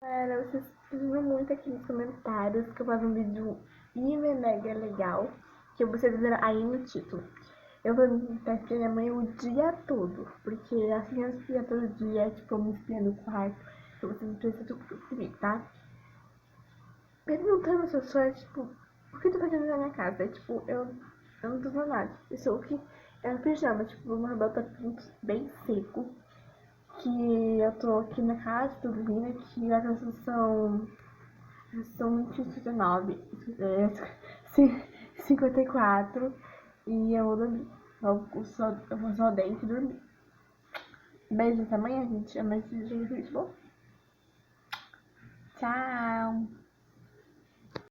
Galera, vocês precisam muito aqui nos comentários que eu faço um vídeo hiper mega legal, que vocês viram aí no título. Eu vou perguntar pra minha mãe o dia todo, porque assim eu espia todo dia, tipo, eu me espia no quarto, que vocês precisam comigo, tá? Perguntando se eu sou, tipo, o que tu tá fazendo na minha casa? Tipo, eu não tô fazendo nada. Eu sou o que é um pijama, tipo, uma roupa bem seco. Que eu tô aqui na casa, tô dormindo aqui, agora são 29, 54 e eu vou dormir. Eu vou só dentro e dormir. Beijo, até amanhã, gente. Amanhã, gente. Bom. Tchau.